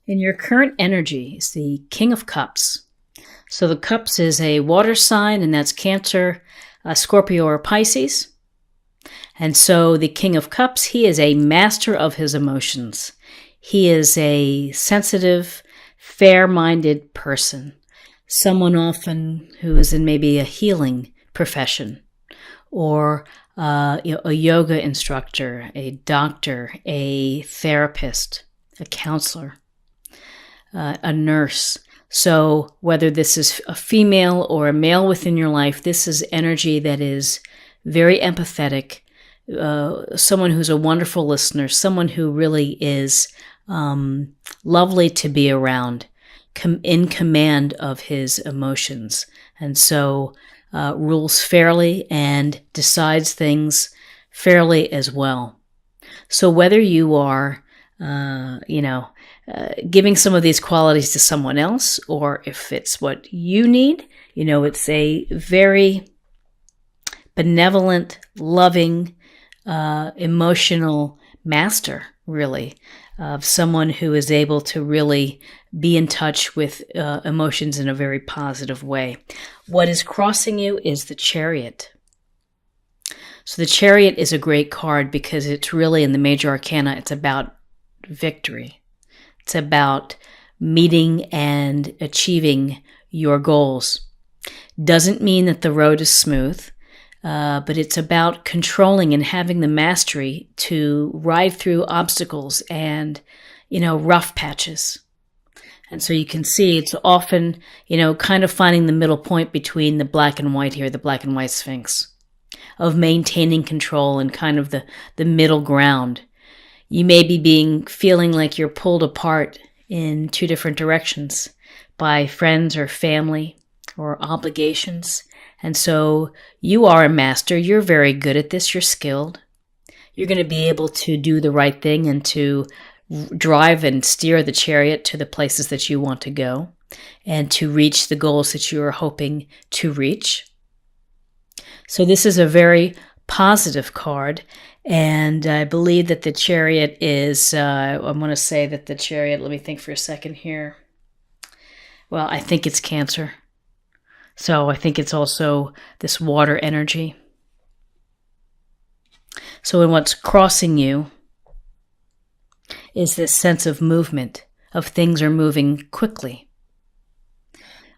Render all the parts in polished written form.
In your current energy is the King of Cups. So the Cups is a water sign, and that's Cancer, Scorpio, or Pisces. And so the King of Cups, he is a master of his emotions. He is a sensitive, fair-minded person. Someone often who is in maybe a healing profession, or a yoga instructor, a doctor, a therapist, a counselor, a nurse. So whether this is a female or a male within your life, this is energy that is very empathetic, someone who's a wonderful listener, someone who really is lovely to be around, in command of his emotions, and so rules fairly and decides things fairly as well. So whether you are, giving some of these qualities to someone else, or if it's what you need, it's a very benevolent, loving, emotional master, really, of someone who is able to really be in touch with emotions in a very positive way. What is crossing you is the Chariot. So the Chariot is a great card because it's really, in the major arcana, it's about victory. It's about meeting and achieving your goals. Doesn't mean that the road is smooth, but it's about controlling and having the mastery to ride through obstacles and, rough patches. And so you can see it's often, kind of finding the middle point between the black and white here, the black and white sphinx, of maintaining control and kind of the middle ground. You may be feeling like you're pulled apart in two different directions by friends or family or obligations. And so you are a master. You're very good at this. You're skilled. You're going to be able to do the right thing and to drive and steer the chariot to the places that you want to go and to reach the goals that you are hoping to reach. So this is a very positive card. And I believe that the chariot is, I'm going to say that the chariot, let me think for a second here. Well, I think it's Cancer. So I think it's also this water energy. So in what's crossing you is this sense of movement, of things are moving quickly,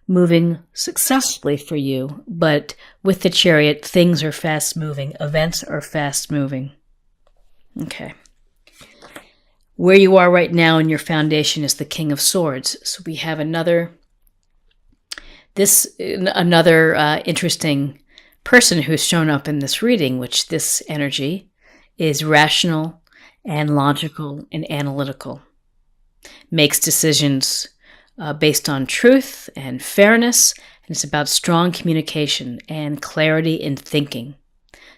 moving successfully for you. But with the chariot, things are fast moving. Events are fast moving. Okay. Where you are right now in your foundation is the King of Swords. So we have another interesting person who's shown up in this reading, which this energy is rational and logical and analytical. Makes decisions based on truth and fairness, and it's about strong communication and clarity in thinking.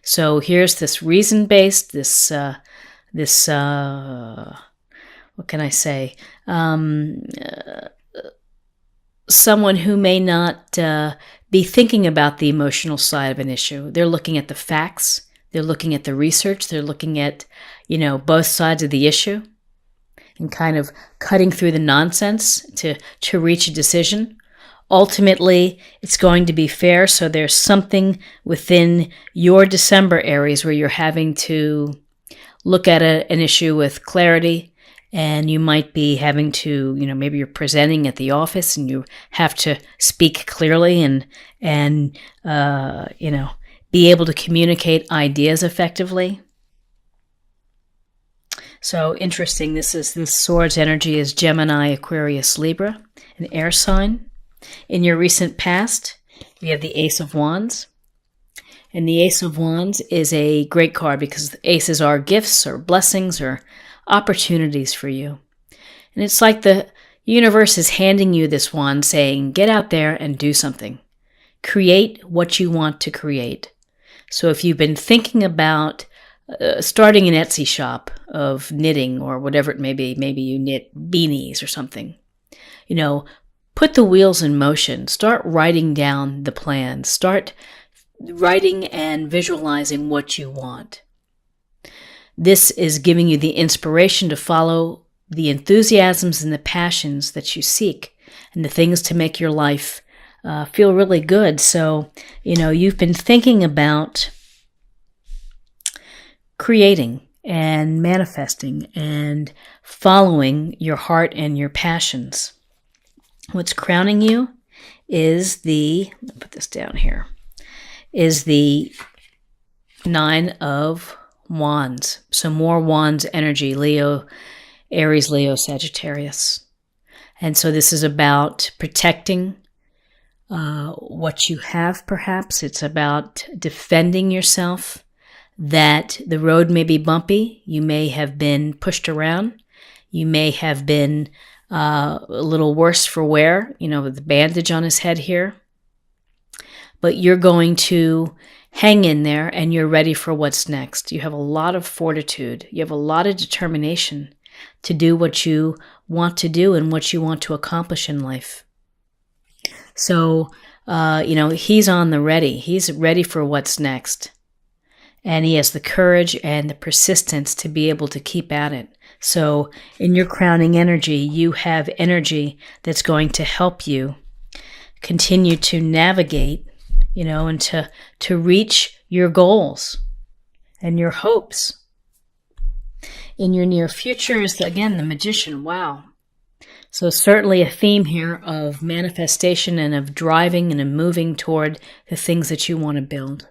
So here's this reason-based, what can I say? Someone who may not be thinking about the emotional side of an issue. They're looking at the facts. They're looking at the research. They're looking at, both sides of the issue and kind of cutting through the nonsense to reach a decision. Ultimately, it's going to be fair. So there's something within your December, Aries, where you're having to look at an issue with clarity, and you might be having to, maybe you're presenting at the office and you have to speak clearly and be able to communicate ideas effectively. So interesting. This Swords energy is Gemini, Aquarius, Libra, an air sign. In your recent past, we have the Ace of Wands. And the Ace of Wands is a great card because aces are gifts or blessings or opportunities for you. And it's like the universe is handing you this wand saying, get out there and do something. Create what you want to create. So if you've been thinking about starting an Etsy shop of knitting or whatever it may be, maybe you knit beanies or something, put the wheels in motion. Start writing down the plans. Start writing and visualizing what you want. This is giving you the inspiration to follow the enthusiasms and the passions that you seek and the things to make your life feel really good. So, you've been thinking about creating and manifesting and following your heart and your passions. What's crowning you is let me put this down here, is the 9 of Wands. So more Wands energy, Leo, Aries, Leo, Sagittarius. And so this is about protecting what you have, perhaps. It's about defending yourself, that the road may be bumpy. You may have been pushed around. You may have been a little worse for wear, with the bandage on his head here. But you're going to hang in there and you're ready for what's next. You have a lot of fortitude. You have a lot of determination to do what you want to do and what you want to accomplish in life. So, he's on the ready. He's ready for what's next. And he has the courage and the persistence to be able to keep at it. So in your crowning energy, you have energy that's going to help you continue to navigate, and to reach your goals and your hopes. In your near future is, again, the Magician. Wow. So certainly a theme here of manifestation and of driving and of moving toward the things that you want to build.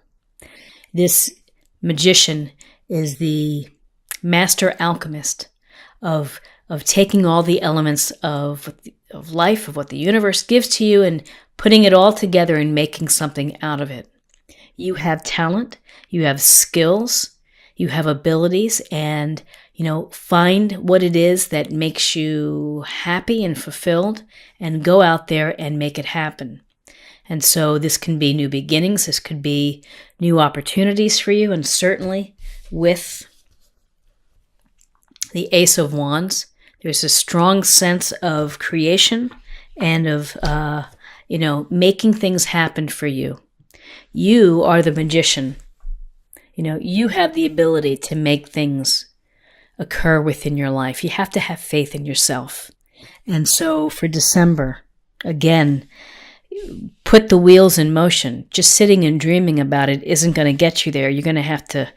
This Magician is the master alchemist of taking all the elements of life, of what the universe gives to you, and putting it all together and making something out of it. You have talent, you have skills, you have abilities, and find what it is that makes you happy and fulfilled, and go out there and make it happen. And so this can be new beginnings, this could be new opportunities for you, and certainly with the Ace of Wands, there's a strong sense of creation and of, making things happen for you. You are the Magician. You have the ability to make things occur within your life. You have to have faith in yourself. And so for December, again, put the wheels in motion. Just sitting and dreaming about it isn't going to get you there. You're going to have to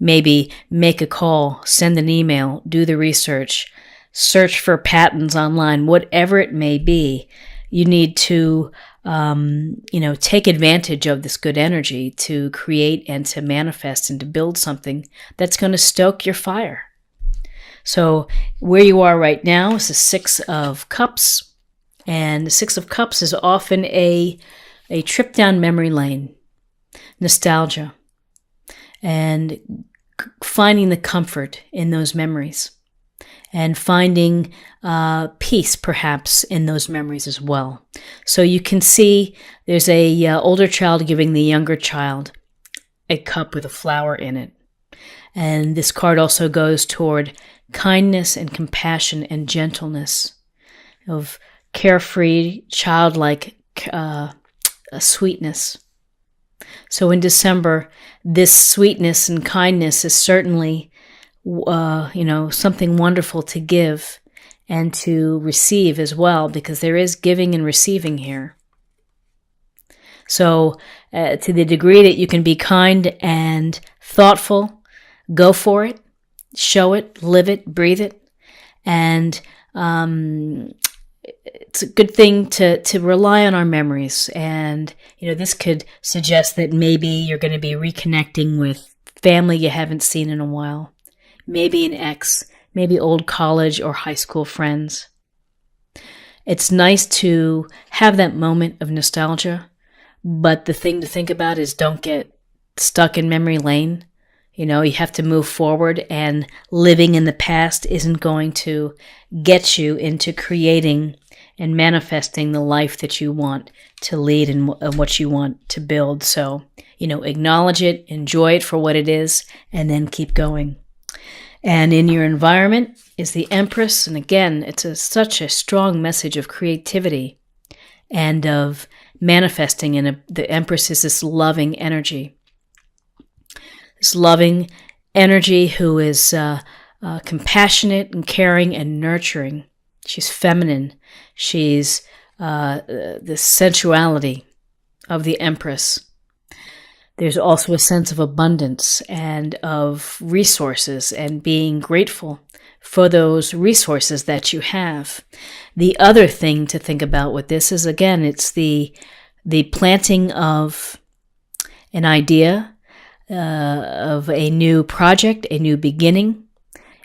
maybe make a call, send an email, do the research, search for patents online, whatever it may be. You need to, take advantage of this good energy to create and to manifest and to build something that's going to stoke your fire. So where you are right now is the 6 of Cups. And the 6 of Cups is often a trip down memory lane, nostalgia, and finding the comfort in those memories, and finding peace perhaps in those memories as well. So you can see there's a older child giving the younger child a cup with a flower in it. And this card also goes toward kindness and compassion and gentleness, of carefree, childlike sweetness. So in December, this sweetness and kindness is certainly, something wonderful to give and to receive as well, because there is giving and receiving here. So to the degree that you can be kind and thoughtful, go for it, show it, live it, breathe it. And it's a good thing to rely on our memories. And, this could suggest that maybe you're going to be reconnecting with family you haven't seen in a while. Maybe an ex, maybe old college or high school friends. It's nice to have that moment of nostalgia, but the thing to think about is don't get stuck in memory lane. You have to move forward, and living in the past isn't going to get you into creating and manifesting the life that you want to lead and what you want to build. So, acknowledge it, enjoy it for what it is, and then keep going. And in your environment is the Empress. And again, it's such a strong message of creativity and of manifesting. And the Empress is this loving energy. This loving energy who is compassionate and caring and nurturing. She's feminine. She's the sensuality of the Empress. There's also a sense of abundance and of resources and being grateful for those resources that you have. The other thing to think about with this is, again, it's the planting of an idea, of a new project, a new beginning,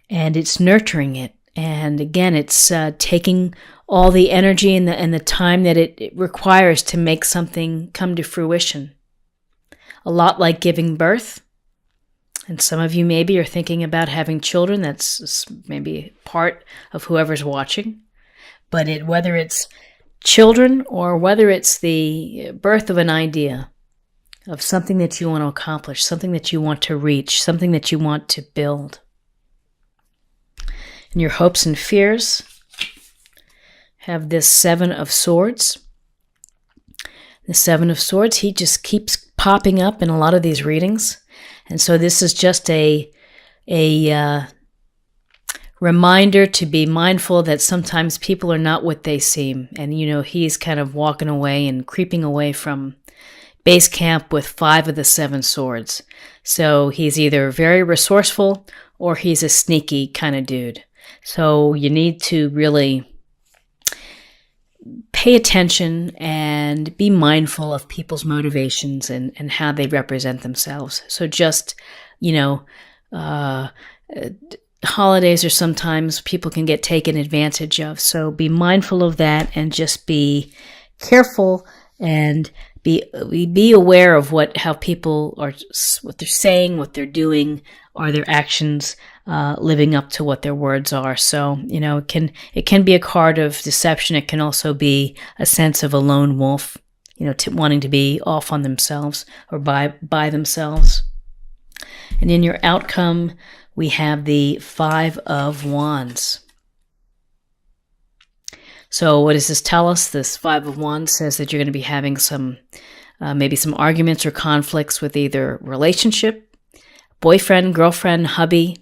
and it's nurturing it. And again, it's taking all the energy and the time that it requires to make something come to fruition. A lot like giving birth. And some of you maybe are thinking about having children. That's maybe part of whoever's watching. But whether it's children or whether it's the birth of an idea, of something that you want to accomplish, something that you want to reach, something that you want to build. And your hopes and fears have this Seven of Swords. The Seven of Swords, he just keeps popping up in a lot of these readings. And so this is just a reminder to be mindful that sometimes people are not what they seem. And, he's kind of walking away and creeping away from base camp with 5 of the 7 swords. So he's either very resourceful or he's a sneaky kind of dude. So you need to really pay attention and be mindful of people's motivations and how they represent themselves. So just, holidays are sometimes people can get taken advantage of. So be mindful of that and just be careful and be aware of how people are, what they're saying, what they're doing, are their actions living up to what their words are. So, it can be a card of deception. It can also be a sense of a lone wolf, wanting to be off on themselves or by themselves. And in your outcome, we have the 5 of Wands. So what does this tell us? This 5 of Wands says that you're going to be having maybe some arguments or conflicts with either relationship, boyfriend, girlfriend, hubby,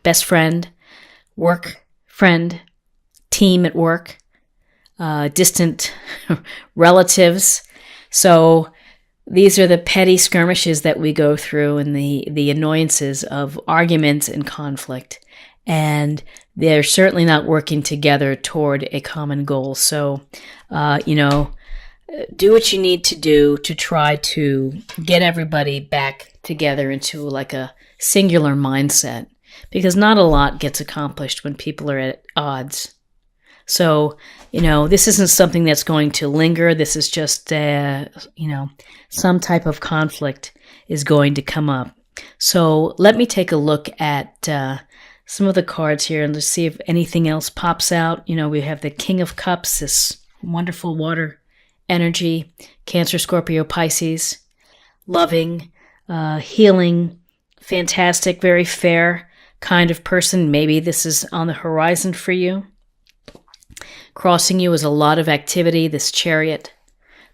best friend, work friend, team at work, distant relatives. So these are the petty skirmishes that we go through and the annoyances of arguments and conflict. And they're certainly not working together toward a common goal. So, do what you need to do to try to get everybody back together into like a singular mindset, because not a lot gets accomplished when people are at odds. So, this isn't something that's going to linger. This is just, some type of conflict is going to come up. So let me take a look at some of the cards here and let's see if anything else pops out. We have the King of Cups, this wonderful water energy, Cancer, Scorpio, Pisces, loving, healing, fantastic, very fair kind of person. Maybe this is on the horizon for you. Crossing you is a lot of activity, this Chariot.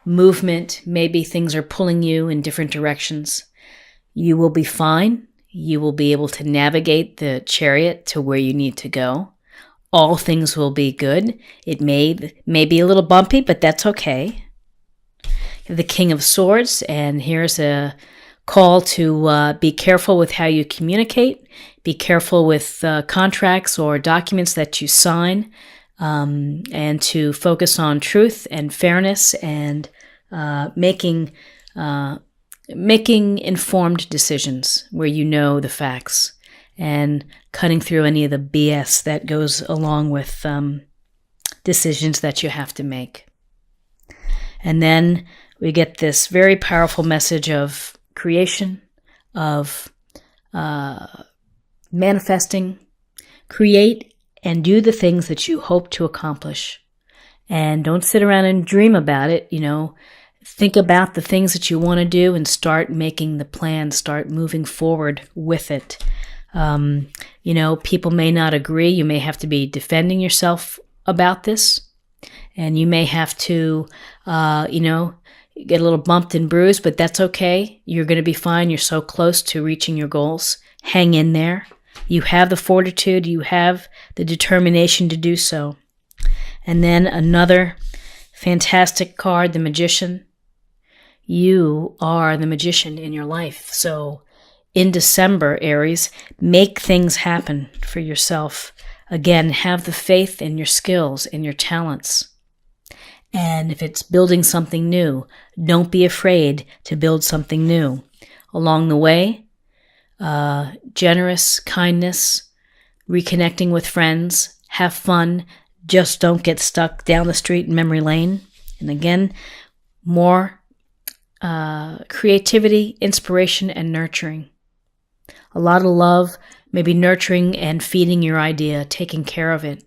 Movement, maybe things are pulling you in different directions. You will be fine. You will be able to navigate the Chariot to where you need to go. All things will be good. It may be a little bumpy, but that's okay. The King of Swords, and here's a call to be careful with how you communicate. Be careful with contracts or documents that you sign. And to focus on truth and fairness and making informed decisions where you know the facts and cutting through any of the BS that goes along with decisions that you have to make. And then we get this very powerful message of creation, of manifesting, create and do the things that you hope to accomplish. And don't sit around and dream about it. Think about the things that you want to do and start making the plan, start moving forward with it. People may not agree. You may have to be defending yourself about this. And you may have to, get a little bumped and bruised, but that's okay. You're going to be fine. You're so close to reaching your goals. Hang in there. You have the fortitude, you have the determination to do so. And then another fantastic card, the Magician. You are the magician in your life. So in December, Aries, make things happen for yourself. Again, have the faith in your skills, in your talents. And if it's building something new, don't be afraid to build something new. Along the way, generous, kindness, reconnecting with friends, have fun. Just don't get stuck down the street in memory lane. And again, more creativity, inspiration, and nurturing. A lot of love, maybe nurturing and feeding your idea, taking care of it,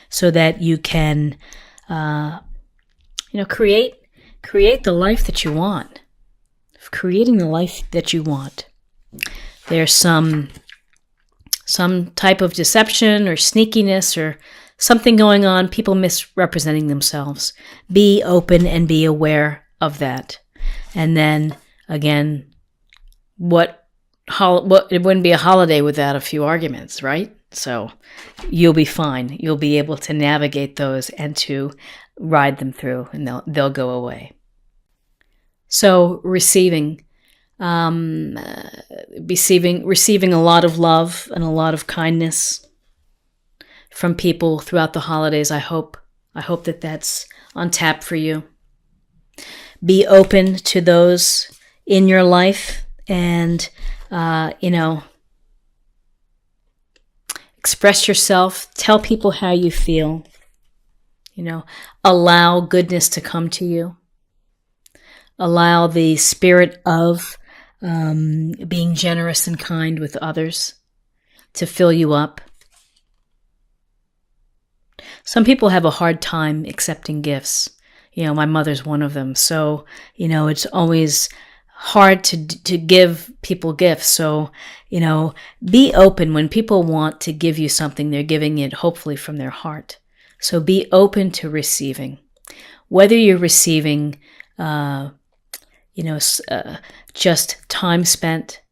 so that you can, create the life that you want. Creating the life that you want. There's some type of deception or sneakiness or something going on, people misrepresenting themselves. Be open and be aware of that. And then, again, it wouldn't be a holiday without a few arguments, right? So you'll be fine. You'll be able to navigate those and to ride them through, and they'll go away. So receiving a lot of love and a lot of kindness from people throughout the holidays. I hope that that's on tap for you. Be open to those in your life, and express yourself. Tell people how you feel. Allow goodness to come to you. Allow the spirit of being generous and kind with others to fill you up. Some people have a hard time accepting gifts. My mother's one of them. So, it's always hard to give people gifts. So, be open. When people want to give you something, they're giving it hopefully from their heart. So be open to receiving. Whether you're receiving, just time spent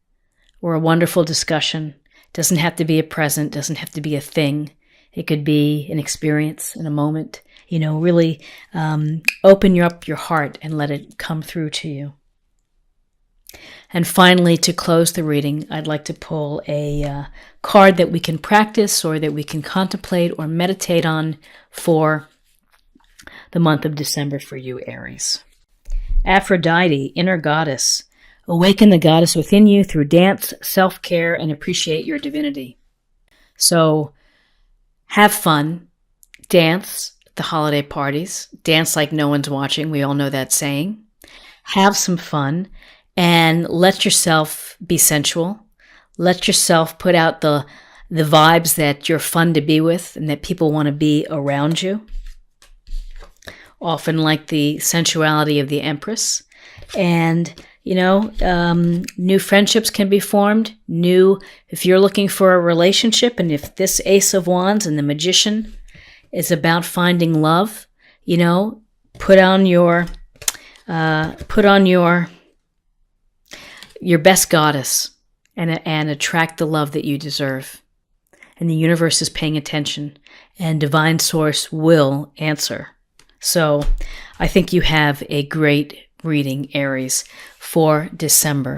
or a wonderful discussion, doesn't have to be a present, doesn't have to be a thing. It could be an experience in a moment. Really open up your heart and let it come through to you. And finally, to close the reading, I'd like to pull a card that we can practice or that we can contemplate or meditate on for the month of December for you, Aries. Aphrodite, inner goddess. Awaken the goddess within you through dance, self-care, and appreciate your divinity. So have fun. Dance at the holiday parties. Dance like no one's watching. We all know that saying. Have some fun. And let yourself be sensual. Let yourself put out the vibes that you're fun to be with and that people want to be around you. Often like the sensuality of the Empress. And, new friendships can be formed. If you're looking for a relationship, and if this Ace of Wands and the Magician is about finding love, put on your best goddess and attract the love that you deserve. And the universe is paying attention, and divine source will answer. So I think you have a great reading, Aries, for December.